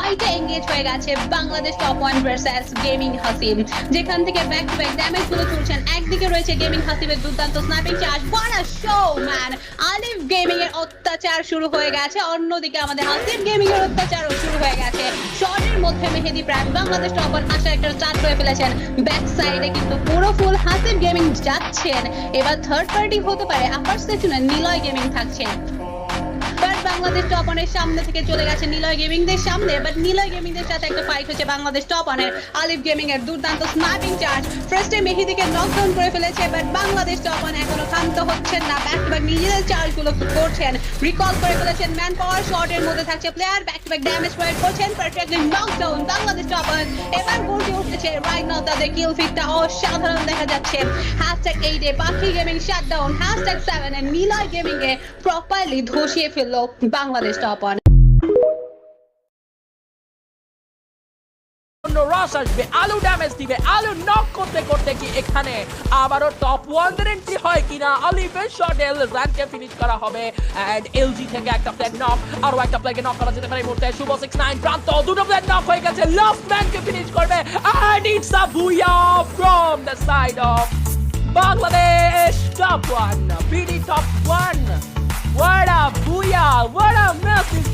ফাইটে engage হয়ে গেছে Bangladesh top one versus gaming Hasib, যেখান থেকে ব্যাক টু ব্যাক ড্যামেজ গুলো তুলছেন। একদিকে রয়েছে গেমিং হাসিবের দুর্দান্ত sniping charge, what a show man. Alif gaming এর অত্যাচার শুরু হয়ে গেছে, অন্যদিকে আমাদের হাসিব গেমিং এর অত্যাচারও শুরু হয়ে গেছে। শটের মধ্যে মেহেদি প্রায় বাংলাদেশ টপ ওয়ান আসার একটা স্টার্ট করে ফেলেছেন। ব্যাক সাইডে কিন্তু পুরো ফুল হাসিব গেমিং যাচ্ছেন। এবার থার্ড পার্টি হতে পারে আপার সেকশনে নিলয় গেমিং থাকছেন। বাংলাদেশ টপ ওয়ানের সামনে থেকে চলে গেছে নিলয় গেমিং দের সামনে, বাট নিলয় গেমিং দের সাথে একটা ফাইট হচ্ছে বাংলাদেশ টপ ওয়ানের। আলিফ গেমিং এর দুর্দান্ত স্নাইপিং চার্জ ফার্স্টে মেহেদিকে নকডাউন করে ফেলেছে, বাট বাংলাদেশ টপ ওয়ান এখনো ক্ষান্ত হচ্ছেন না। ব্যাক টু ব্যাক নিজেদের চার্জ গুলো করছেন, রিকল করে ফেলেছেন। ম্যান পাওয়ার শটের মধ্যে থাকছে player, back to back damage provide করছেন, perfectly knockdown Bangladesh top one. এবার গর্জে উঠেছে রাইট নাও, তাদের কিল ফিটটা অসাধারণ দেখা যাচ্ছে। #8 এ পাখি গেমিং শাটডাউন, #7 এ নিলয় গেমিং এ প্রপারলি ধসিয়ে ফেললো বাংলাদেশ টপ ওয়ান। রস আসবে, আলু ড্যামেজ দিবে, আলু নক করতে করতে কি এখানে আবারও টপ ওয়ানদের এন্ট্রি হয় কিনা? অলিভের শটে র্যানকে ফিনিশ করা হবে এন্ড এলজি থেকে একটা প্লেয়ার নক, আরো একটা প্লেয়ারকে নক করা যেতে পারে এই মুহূর্তে। শুভ 69 প্রান্ত, দুটো প্লেয়ার নক হয়ে গেছে, লাস্ট ম্যানকে ফিনিশ করবে এন্ড ইটস আ বুয়া from the side of Bangladesh top one, BD top one. What a booyah! What a massive